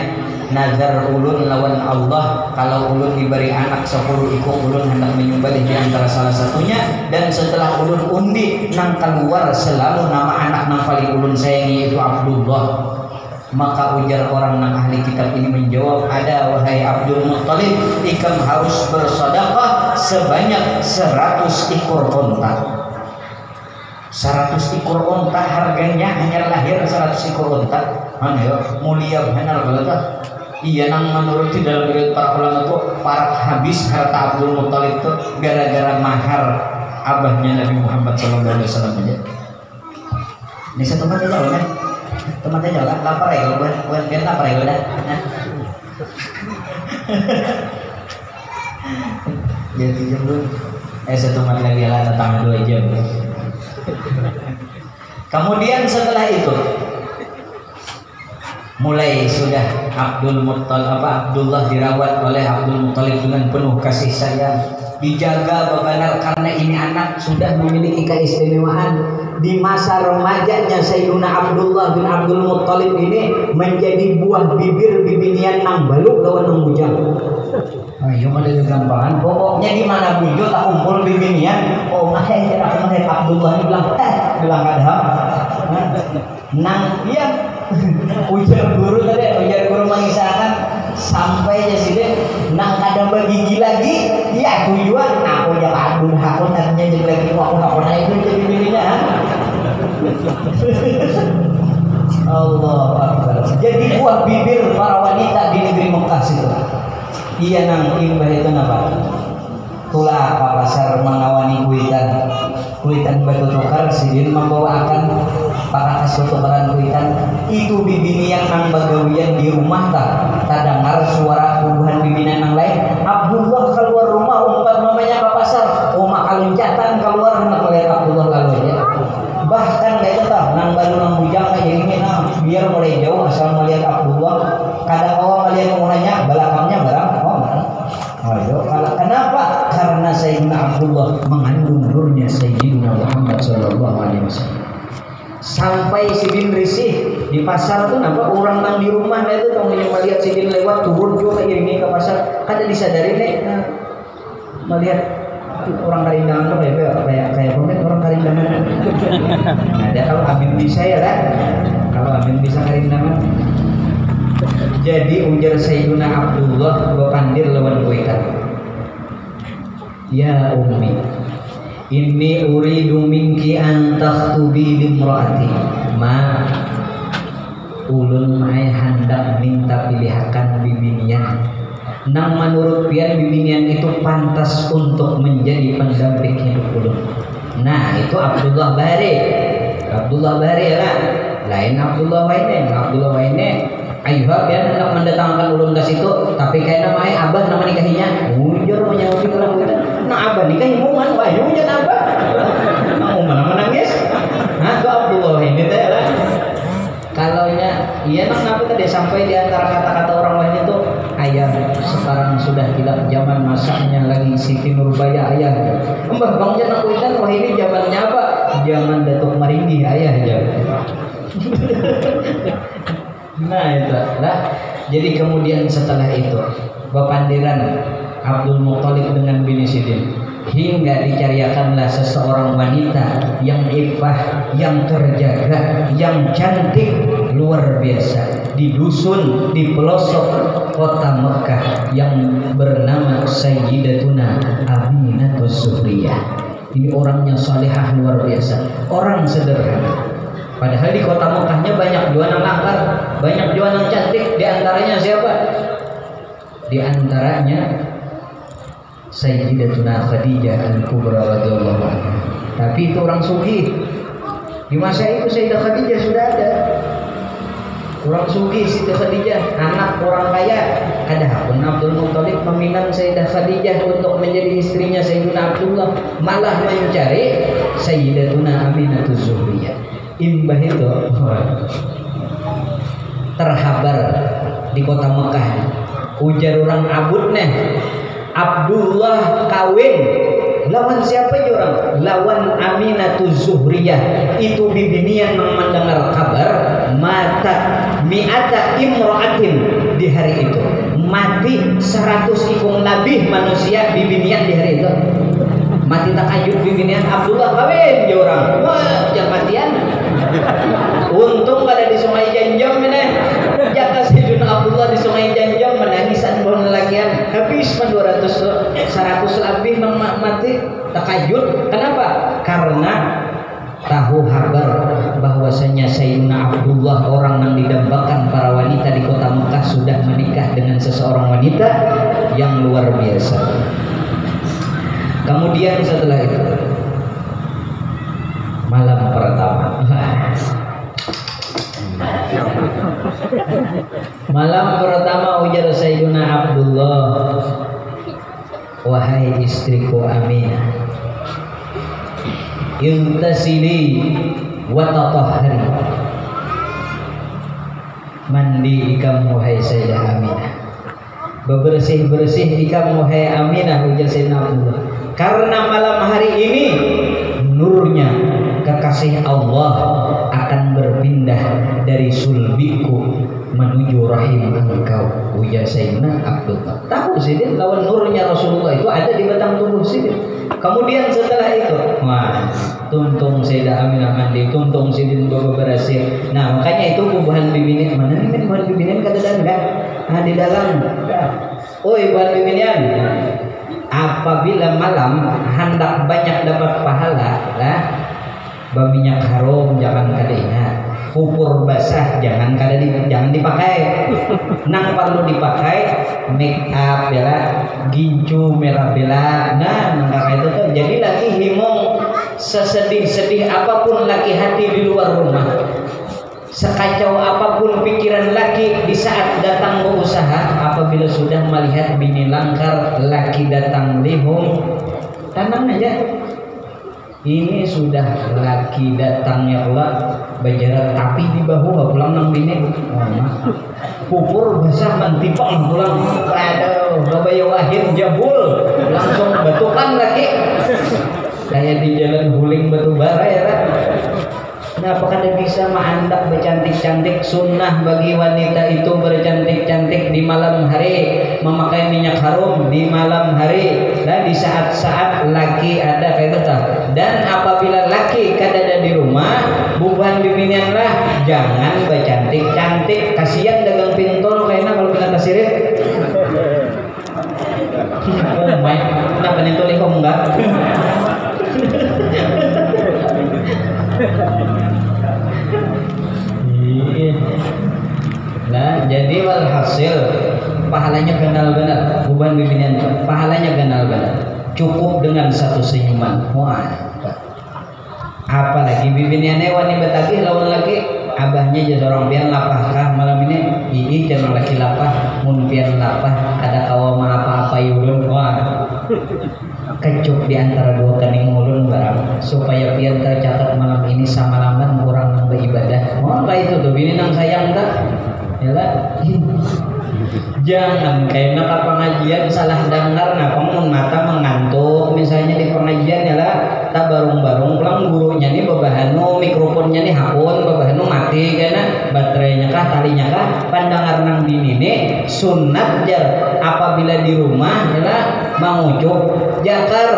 [SPEAKER 2] nazar ulun lawan Allah kalau ulun diberi anak 10 ikut ulun hendak menyembelih di antara salah satunya dan setelah ulun undi nang keluar selalu nama anak nang paling ulun sayangi itu Abdullah. Maka ujar orang nang ahli kitab ini menjawab ada wahai Abdul Muttalib ikam harus bersedekah sebanyak 100 ekor unta. 100 ekor unta harganya hanya lahir 100 ekor unta. Mana ya mulia benar kata. Iya nang menurut dalam riwayat para ulama itu parak habis harta Abdul Muttalib itu gara-gara mahar abahnya Nabi Muhammad sallallahu alaihi wasallam aja. Ini satu tempat aja kan. Tempat aja lah lapar ya buat biar lapar ya udah. Jadi jam dulu. Satu tempat lagi lah datang 2 jam. Kemudian setelah itu mulai sudah Abdullah dirawat oleh Abdul Muttalib dengan penuh kasih sayang, dijaga benar karena ini anak sudah memiliki keistimewaan. Di masa remajanya Sayyidina Abdullah bin Abdul Muttalib ini menjadi buah bibir bibinian nang baluk lawan nang bujang. Ayo ada gampangan pokoknya di mana bujo tak kumpul bibinian. Oh mah aku mah Abdullah ini bilang kada. Nang iya ujar guru mengisahkan sampai ya sih nang kadang bergigi lagi ya aku juga aku ya Abdul hakun artinya jadi lagi aku naik itu jadi dirinya Allah Akbar. Jadi buah bibir para wanita di negeri Mekah itu iya nang imbah itu apa tulah ke pasar mengawani kuitan batu tukar sidin membawakan pakakas tukaran kuitan itu bibini yang nang bagawian di rumah tak dengar suara kubuhan bibinan yang lain. Abdullah keluar rumah umpamanya ke pasar rumah kaluncatan keluar hendak melihat Abdullah lalu aja bahkan kayak itu nang baru nang bujang kayak gini biar mulai jauh asal melihat Abdullah kadang orang melihat rumahnya belakangnya barang ayo kenapa? Karena Sayyidina Abdullah mengandung nurnya Sayyidina Muhammad sallallahu alaihi wasallam. Sampai si Din risih di pasar tuh napa orang nang di rumah itu tong melihat si Din lewat turun juga ini ke pasar kada disadari nih melihat orang karindangan tuh kayak pemain orang karindangan. Ada kalau Amin bisa ya kan? Kalau Amin bisa karindangan. Jadi ujar Sayyiduna Abdullah bapandir lawan kuitan. Ya ummi, inni uridu minki an takhtubi limraati. Ma ulun mai hendak minta pilihakan bibinian. Nang menurut pian bibinian itu pantas untuk menjadi pendamping hidup ulun. Nah, itu Abdullah Bari. Abdullah Bari lah. Lain Abdullah Waine. Ayuh pian hendak mendatangkan ulun ke situ, tapi kayak namanya abah nama nikahinya. Mujur menyauti orang kita. Nah, abah nikahi muman, wah yujan abah. Nah, mana menangis? Nah, itu Abdullah ini teh lah. Kalau iya kenapa tadi sampai di antara kata-kata orang lain itu ayah sekarang sudah tidak zaman masaknya lagi Siti Nurbaya ayah. Mbah bangnya nak kuitan wah ini zamannya apa? Zaman Datuk Maringgi ayah ya. Nah itu lah. Jadi kemudian setelah itu bapandiran Abdul Muthalib dengan Bini Sidin hingga dicariakanlah seseorang wanita yang iffah, yang terjaga, yang cantik luar biasa di dusun di pelosok kota Mekah yang bernama Sayyidatuna Aminatus Zuhriyah. Ini orangnya salihah luar biasa, orang sederhana. Padahal di kota Mekahnya banyak jualan langkar, banyak jualan cantik. Di antaranya siapa? Di antaranya Sayyidatuna Khadijah Al-Kubra radhiyallahu anha. Tapi itu orang sugih. Di masa itu Sayyidah Khadijah sudah ada. Orang sugih Siti Khadijah, anak orang kaya. Adapun Abdul Muthalib meminang Sayyidah Khadijah untuk menjadi istrinya Sayyidina Abdullah, malah mencari Sayyidatuna Aminatus Zuhriyah. Imbah itu terhabar di kota Mekah. Ujar orang abud nih, Abdullah kawin lawan siapa ya orang? Lawan Aminatus Zuhriyah. Itu bibinian mendengar kabar mata mi'ata imra'atin di hari itu. Mati 100 ikung nabi manusia bibinian di hari itu. Mati takayut bibinian Abdullah kawin ya orang. Wah, jangan matian. Untung kada di Sungai Janjang ini. Jaka Sayyidina Abdullah di Sungai Janjang menangisan pohon lakian habis 100 lebih mati takayut. Kenapa? Karena tahu kabar bahwasanya Sayyidina Abdullah orang yang didambakan para wanita di kota Mekah sudah menikah dengan seseorang wanita yang luar biasa. Kemudian setelah itu malam pertama ujar Sayyidina Abdullah, wahai istriku Aminah, intasili wa tatahhari, mandi ikam wahai Sayyidah Aminah, bebersih-bersih ikam wahai Aminah, ujar Sayyidina Abdullah, karena malam hari ini nurnya kekasih Allah akan berpindah dari sulbiku menuju rahim engkau, ujar Sayyidina Abdullah. Tahu Sidin lawan nurnya Rasulullah itu ada di batang tubuh Sidin. Kemudian setelah itu, wah, tuntung Sayyidah Aminah mandi, tuntung Sidin berhasil. Nah makanya itu bubahan bibinian mana nih bubahan bibinian kata dan enggak? Nah di dalam. Oi bubahan bibinian. Apabila malam hendak banyak dapat pahala lah, minyak harum jangan kada ingat, pupur basah jangan dipakai. Nang perlu dipakai make up bela, gincu merah bela. Nah maka itu tuh jadi lagi himong sesedih-sedih apapun laki hati di luar rumah, sekacau apapun pikiran laki di saat datang berusaha, apabila sudah melihat bini langkar laki datang lihung, tenang aja. Ini sudah laki datangnya pula berjarak tapi di bahu nggak pulang nang bini. Pupur basah mentipang pulang. Aduh, babaya wahid jabul langsung batukan lagi. Kayak di jalan guling batu bara ya kan. apakah dia bisa mengandak bercantik-cantik? Sunnah bagi wanita itu bercantik-cantik di malam hari, memakai minyak harum di malam hari, dan di saat-saat laki ada kayak itu. Dan apabila laki kada di rumah, bukan bibinianlah, jangan bercantik-cantik. Kasihan dagang pintol kayaknya kalau kita kasirit. Oh my, kenapa nih tuh kok enggak? Nah, jadi walhasil pahalanya ganal benar, bukan bimbingan, pahalanya ganal benar. Cukup dengan satu senyuman. Wah, apalagi bimbingannya wani betagih lawan lagi abahnya jadi orang pian lapahkah malam ini ii jangan laki lapah mun pian lapah ada kawama apa-apa yulun. Wah, kecup di antara dua kening ulun barang supaya pian tercatat malam ini samalaman kurang nang beribadah. Mau apa itu tuh bini nang sayang tak? Yalah. Jangan kayak nak pengajian salah dengar nah pengun mata mengantuk misalnya di pengajian yalah tak barung-barung pulang gurunya nih babahanu mikrofonnya nih hapun babahanu mati karena baterainya kah talinya kah pandangan nang bini nih sunat jar apabila di rumah yalah mengucup jakar.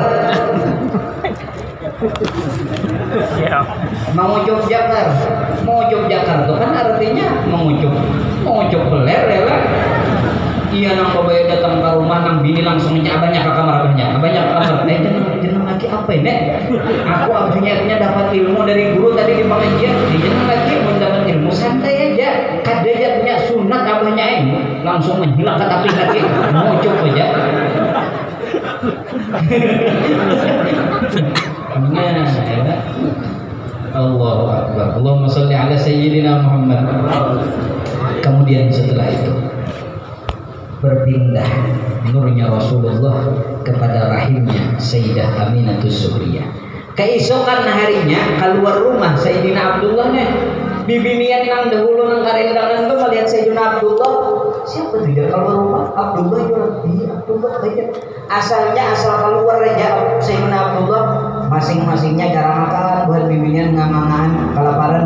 [SPEAKER 2] Mengucup jakar, mengucup jakar itu kan artinya mengucup peler ya lah. Iya nang pabaya datang ke rumah nang bini langsung abahnya ke kamar abahnya ke kamar. Jeneng lagi apa ini? Aku abahnya dapat ilmu dari guru tadi di pengajian. Jeneng lagi mau dapat ilmu santai aja. Kadang punya sunat abahnya ini langsung menghilang ke tapi lagi mengucup aja. Allahu Akbar. Allahumma sholli ala sayyidina Muhammad. Kemudian setelah itu berpindah nurnya Rasulullah kepada rahimnya Sayyidah Aminatus Suhriyah. Keesokan harinya keluar rumah Sayyidina Abdullah nih. Bibinian nang dahulu nang karendangan tuh melihat Sayyidina Abdullah. Siapa tuh dia keluar rumah? Abdullah Abdullah aja. Asalnya asal keluar aja Sayyidina Abdullah masing-masingnya cara makan buat bibinian ngamangan kelaparan.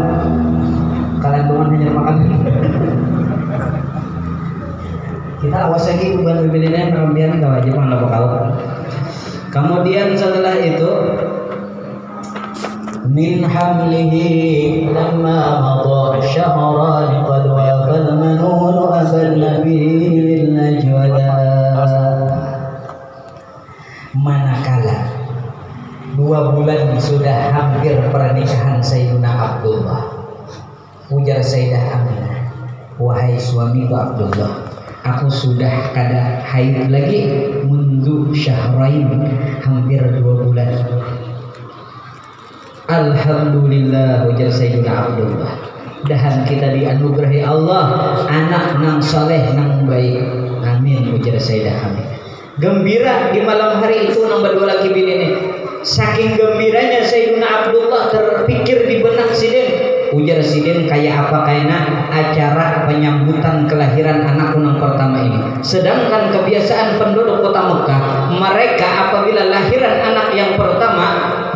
[SPEAKER 2] Kalian doang hanya makan. Kita awas lagi buat bibinian kemudian enggak wajib mana bakal. Kemudian setelah itu min hamlihi lamma madha syahran qad wafal manun abal nabil najwala. Manakala 2 bulan sudah hampir pernikahan Sayyidina Abdullah, ujar Sayyidah Aminah, wahai suamiku Abdullah, aku sudah kada haid lagi mundu syahrain, hampir 2 bulan. Alhamdulillah, ujar Sayyidina Abdullah, dahan kita dianugerahi Allah anak nang saleh nang baik. Amin, ujar Sayyidah Aminah. Gembira di malam hari itu nang berdua laki bini ini. Saking gembiranya Sayyidina Abdullah terpikir di benak Sidin. Ujar Sidin kayak apa kayaknya acara penyambutan kelahiran anakku yang pertama ini. Sedangkan kebiasaan penduduk kota Mekah, mereka apabila lahiran anak yang pertama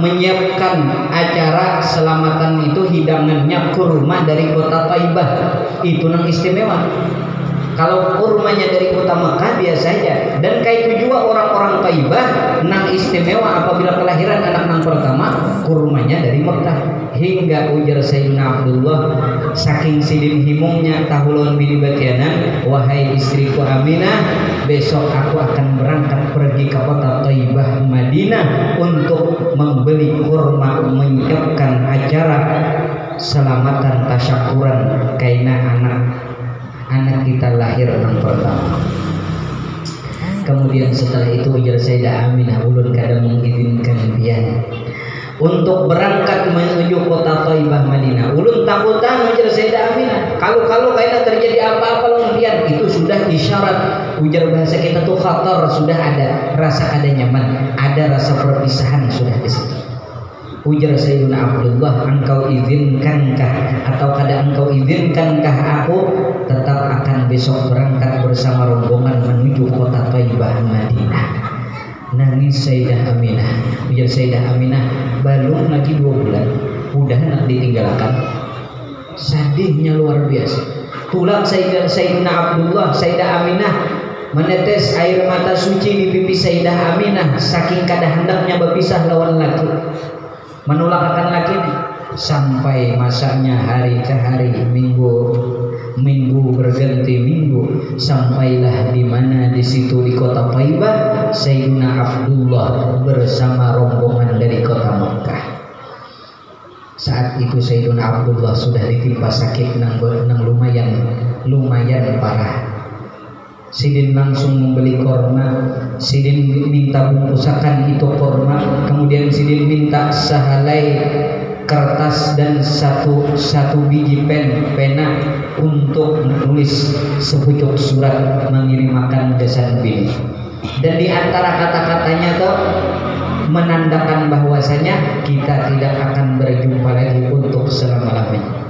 [SPEAKER 2] menyiapkan acara selamatan itu hidangannya kurma dari kota Taibah. Itu yang istimewa. Kalau kurmanya dari kota Mekah biasa saja. Dan kayak itu juga orang-orang Taibah nang istimewa apabila kelahiran anak nang pertama kurmanya dari Mekah. Hingga ujar Sayyidina Abdullah saking sidin himungnya tahulun bini batianan, wahai istriku Aminah, besok aku akan berangkat pergi ke kota Taibah Madinah untuk membeli kurma menyiapkan acara selamatan tasyakuran karena anak kita lahir yang pertama. Kemudian setelah itu ujar Sayyidah Aminah, ulun kadang mengizinkan pian untuk berangkat menuju kota Taibah Madinah. Ulun takutan ujar Sayyidah Aminah, kalau kayaknya terjadi apa-apa lawan pian, itu sudah isyarat. Ujar bahasa kita tuh khatar, sudah ada rasa kada nyaman, ada rasa perpisahan sudah di situ. Ujar Sayyidina Abdullah, engkau izinkankah atau kada engkau izinkankah aku tetap akan besok berangkat bersama rombongan menuju kota Taibah Madinah? Nangis Sayyidah Aminah. Ujar Sayyidah Aminah, belum lagi 2 bulan udah nak ditinggalkan. Sedihnya luar biasa. Pulang Sayyidina Abdullah, Sayyidah Aminah menetes air mata suci di pipi Sayyidah Aminah saking kada hendaknya berpisah lawan laki, menolak akan laki ini. Sampai masanya hari ke hari, minggu berganti minggu, sampailah di mana di situ di kota Thaibah Sayyidina Abdullah bersama rombongan dari kota Mekah. Saat itu Sayyidina Abdullah sudah ditimpa sakit nang lumayan parah. Sidin langsung membeli korma, Sidin minta bungkusakan itu korma, kemudian Sidin minta sehelai kertas dan satu biji pena untuk menulis sepucuk surat mengirimkan desain bini. Dan di antara kata-katanya tuh menandakan bahwasanya kita tidak akan berjumpa lagi untuk selama-lamanya.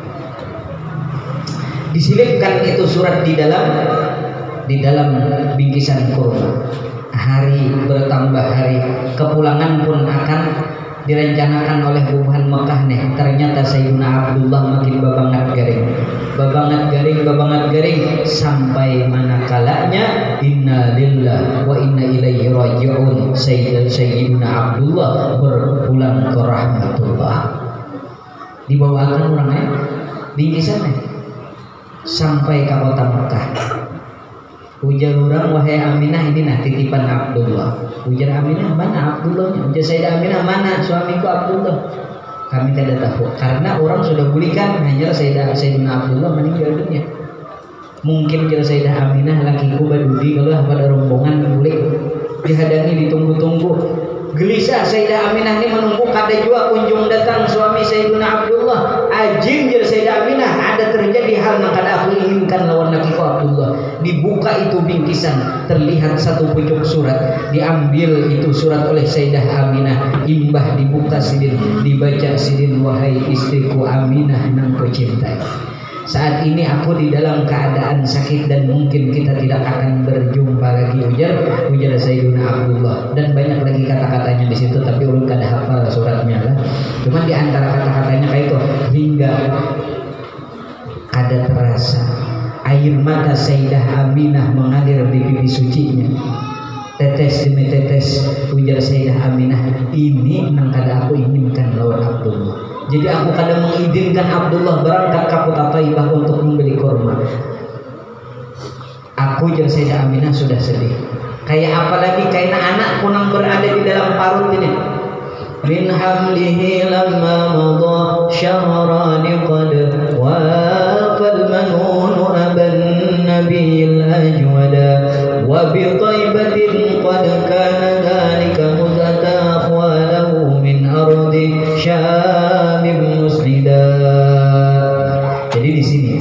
[SPEAKER 2] Diselipkan itu surat di dalam bingkisan kurma. Hari bertambah hari, kepulangan pun akan direncanakan oleh Buhan Mekah nih. Ternyata Sayyidina Abdullah makin babangat garing sampai manakalanya inna lillahi wa inna ilaihi raji'un. Sayyidina Abdullah berpulang ke rahmatullah. Dibawakan orangnya bingkisannya sampai ke kota Mekah. Ujar orang, wahai Aminah, ini nah titipan Abdullah. Ujar Aminah, mana Abdullahnya? Ujar Sayyidah Aminah, mana suamiku Abdullah? Kami tidak tahu, karena orang sudah bulikan hanya Sayyidina Abdullah meninggal dunia. Mungkin ujar Sayyidah Aminah, lakiku badudi kalau pada rombongan bulik dihadangi, ditunggu-tunggu. Gelisah Sayyidah Aminah ini menunggu kada jua kunjung datang suami Sayyidina Abdullah. Ajim jar Sayyidah Aminah, ada terjadi hal yang kada aku inginkan lawan lakiku Abdullah. Dibuka itu bingkisan, terlihat satu pucuk surat. Diambil itu surat oleh Sayyidah Aminah, imbah dibuka Sidin, dibaca Sidin, wahai istriku Aminah nang ku cintai. Saat ini aku di dalam keadaan sakit dan mungkin kita tidak akan berjumpa lagi, ujar Sayyidina Abdullah. Dan banyak lagi kata-katanya di situ, tapi ulun kada hafal suratnya lah. Cuma di antara kata-katanya kayak itu, hingga kada terasa air mata Sayyidah Aminah mengalir di pipi sucinya. Tetes demi tetes, ujar Sayyidah Aminah, ini nang kada aku inginkan lawan Abdullah. Jadi aku kadang mengizinkan Abdullah berangkat ke kota Thaibah untuk membeli kurma. Aku jar Sayyidah Aminah sudah sedih. Kayak apalagi kayak anak kunang berada di dalam parut ini. Min hamlihi lamma madha syahrani qad wafal manun aban nabiyil ajwada wa bi Thaibatin qad kana dhalika muzata akhwalahu min ardi syamim musnida. Jadi di sini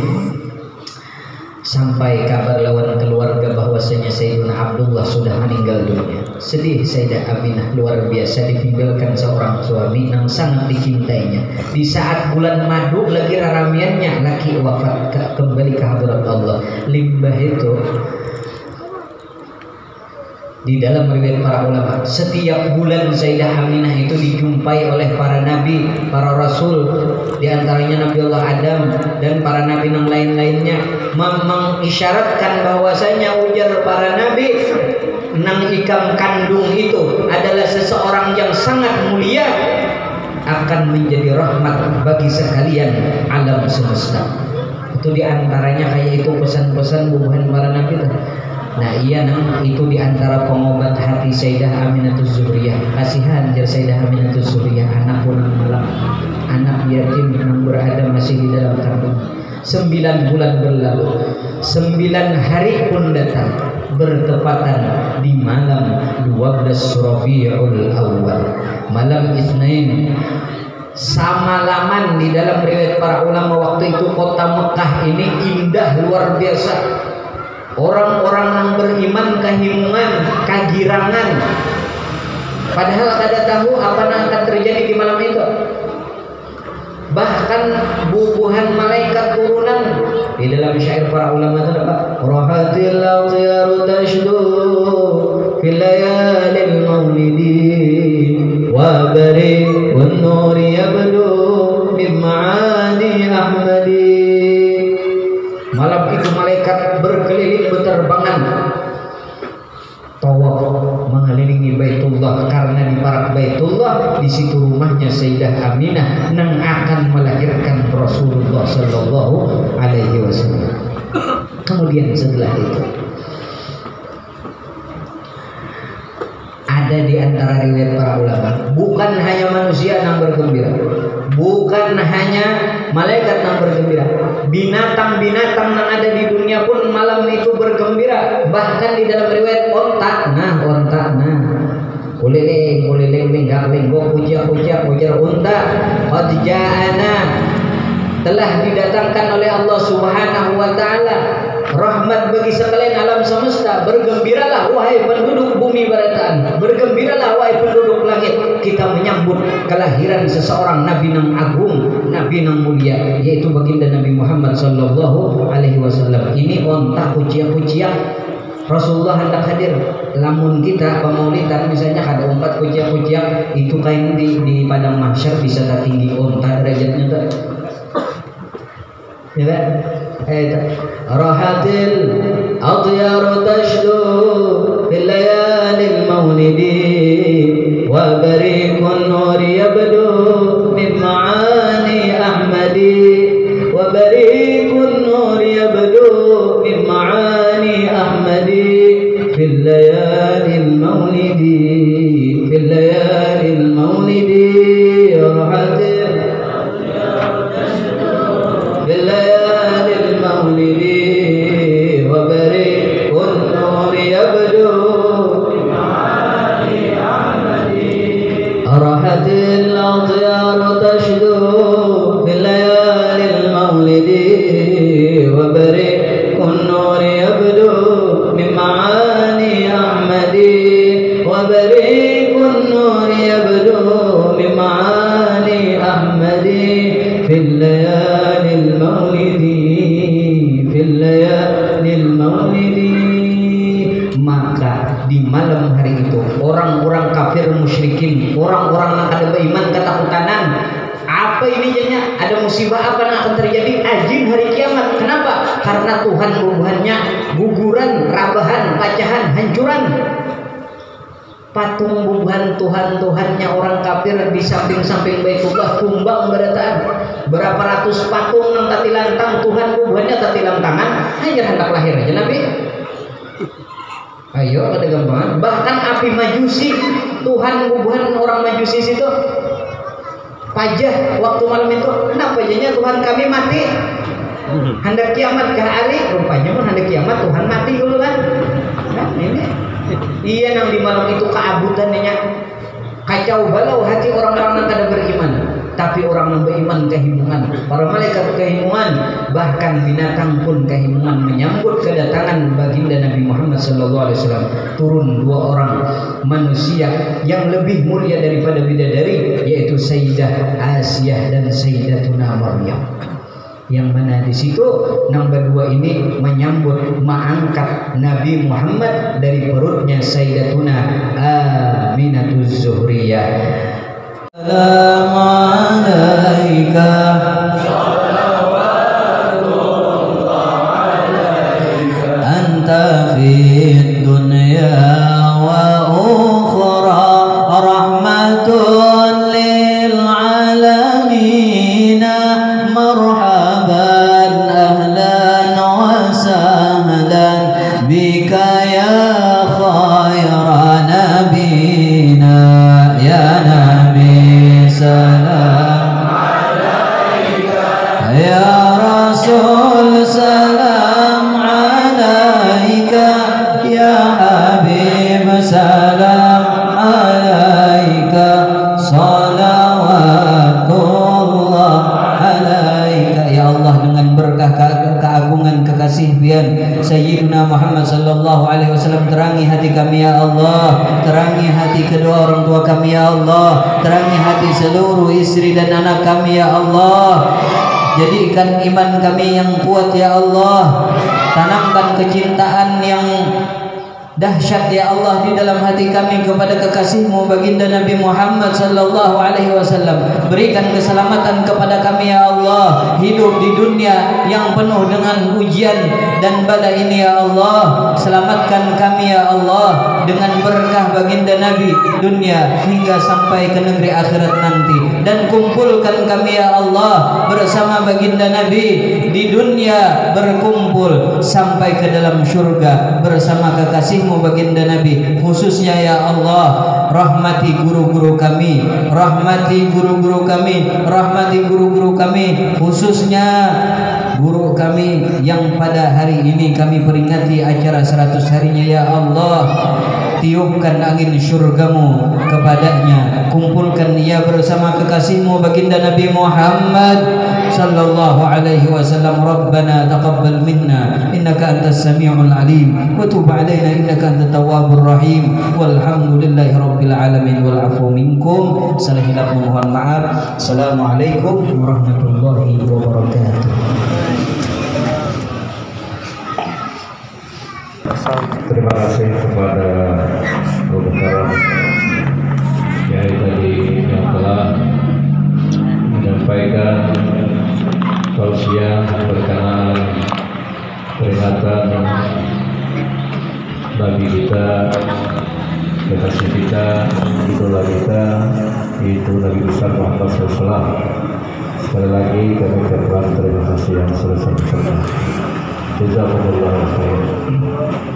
[SPEAKER 2] sampai kabar lawan keluarga bahwasanya Sayyidina Abdullah sudah meninggal dunia. Sedih Sayyidah Aminah luar biasa, ditinggalkan seorang suami yang sangat dicintainya. Di saat bulan madu lagi raramiannya, laki wafat kembali ke hadirat Allah. Limbah itu di dalam riwayat para ulama, setiap bulan Sayyidah Aminah itu dijumpai oleh para nabi, para rasul, di antaranya Nabi Allah Adam dan para nabi yang lain-lainnya, mengisyaratkan bahwasanya ujar para nabi nang ikam kandung itu adalah seseorang yang sangat mulia, akan menjadi rahmat bagi sekalian alam semesta. Itu di antaranya kayak itu pesan-pesan bubuhan para nabi. Nah iya nang itu diantara pengobat hati Sayyidah Aminatus Zuriyah. Kasihan jar Sayyidah Aminatus Zuriyah, anak punang malam, anak yatim yang berada masih di dalam kandung. 9 bulan berlalu, 9 hari pun datang, bertepatan di malam 12 Rabiul Awal, malam Isnin. Samalaman di dalam riwayat para ulama waktu itu kota Mekah ini indah luar biasa. Orang-orang yang beriman kehimungan, kagirangan, padahal kada tahu apa yang akan terjadi di malam itu. Bahkan bubuhan malaikat turunan di dalam syair para ulama itu apa? Rahatil atyaru tashdu fil layalil maulidi wa bari wan nur yabdu min perutnya Sayyidah Aminah nang akan melahirkan Rasulullah sallallahu alaihi wasallam. Kemudian setelah itu ada di antara riwayat para ulama, bukan hanya manusia yang bergembira, bukan hanya malaikat yang bergembira, binatang-binatang yang ada di dunia pun malam itu bergembira. Bahkan di dalam riwayat onta kuliling linggak linggok ujar unta qad ja'ana, telah didatangkan oleh Allah Subhanahu wa taala rahmat bagi sekalian alam semesta. Bergembiralah wahai penduduk bumi barataan, bergembiralah wahai penduduk langit, kita menyambut kelahiran seseorang nabi yang agung, nabi yang mulia, yaitu baginda Nabi Muhammad sallallahu alaihi wasallam. Ini onta kuciak-kuciak Rasulullah hendak hadir. Lamun kita pemaulidan misalnya ada 4 kuciak-kuciak itu kain di padang mahsyar bisa tinggi onta derajatnya tuh. Ya kan? Rahatil adyar tashdu fil layalil maulidi wa barikun nur yabdu min ma'ani ahmadi wa barikun nur yabdu min ma'ani ahmadi fil layalil maulidi rahatil fil layalil maulidi wa barikun nur yabdu min ma'ani ahmadi rahatil adyar tashdu fil layalil maulidi wa barikun nur yabdu min ma'ani ahmadi wa barikun nur yabdu min ma'ani ahmadi fil layalil maulidi. Maka di malam hari itu orang-orang kafir musyrikin, orang-orang yang ada beriman ketakutanan, apa ini jadinya? Ada musibah apa yang akan terjadi? Ajin hari kiamat. Kenapa? Karena Tuhan bubuhannya guguran, rabahan, pacahan, hancuran. Patung bubuhan Tuhan-Tuhannya orang kafir di samping-samping Baitullah tumbang berataan. Berapa ratus patung yang tati lantang, Tuhan bubuhannya tati lantangan, hanya hendak lahir aja Nabi. Ayo ada gambaran. Bahkan api majusi, Tuhan bubuhan orang majusi situ pajah waktu malam itu. Kenapa jadinya Tuhan kami mati? Hendak kiamat ke hari, rupanya pun hendak kiamat Tuhan mati dulu kan? Nah, ini. Iya nang di malam itu keabutannya kacau balau hati orang-orang yang kada beriman. Tapi orang yang beriman kehimungan, para malaikat kehimungan, bahkan binatang pun kehimungan menyambut kedatangan baginda Nabi Muhammad SAW. Turun 2 orang manusia yang lebih mulia daripada bidadari, yaitu Sayyidah Asiyah dan Sayyidatuna Maryam. Yang mana di situ yang berdua ini menyambut mengangkat Nabi Muhammad dari perutnya Sayyidatuna Aminatuz Zuhriyah. Assalamu alaika anta fid dunya wa ukhra rahmatun lil alamin marhaban ahlan wa sahlan bika ya khayra nabina ya nabi salam alaika ya rasul salam alaika ya habib salam alaika salawatullah alaika. Ya Allah, dengan berkah keagungan kekasih pian Sayyidina Muhammad sallallahu alaihi wasallam, terangi hati kami ya Allah, terangi hati kedua orang tua kami ya Allah, terangi hati seluruh istri dan anak kami ya Allah. Jadikan iman kami yang kuat ya Allah, tanamkan kecintaan yang dahsyat ya Allah di dalam hati kami kepada kekasihmu baginda Nabi Muhammad sallallahu alaihi wasallam. Berikan keselamatan kepada kami ya Allah, hidup
[SPEAKER 1] hidup di dunia yang penuh dengan ujian dan bala ini ya Allah. Selamatkan kami ya Allah dengan berkah baginda Nabi dunia hingga sampai ke negeri akhirat nanti, dan kumpulkan kami ya Allah bersama baginda Nabi di dunia, berkumpul sampai ke dalam surga bersama kekasihmu baginda Nabi. Khususnya ya Allah, rahmati guru-guru kami, rahmati guru-guru kami, rahmati guru-guru kami, khususnya guru kami yang pada hari ini kami peringati acara 100 harinya ya Allah. Tiupkan angin syurgamu kepadanya, kumpulkan ia bersama kekasihmu baginda Nabi Muhammad sallallahu alaihi wasallam. Rabbana taqabbal minna innaka antas samiul alim wa tub alaina innaka antat tawwabur rahim. Walhamdulillahi rabbil alamin wal afu minkum. Salah hilaf mohon maaf. Assalamualaikum warahmatullahi wabarakatuh.
[SPEAKER 3] Terima kasih kepada Guru Besar Kiai tadi yang telah menyampaikan tausiah berkenaan peringatan Nabi kita, kekasih kita, idola kita, itu Nabi besar Muhammad SAW. Sekali lagi kami ucapkan terima kasih yang sebesar-besarnya. Jazakumullah khairan.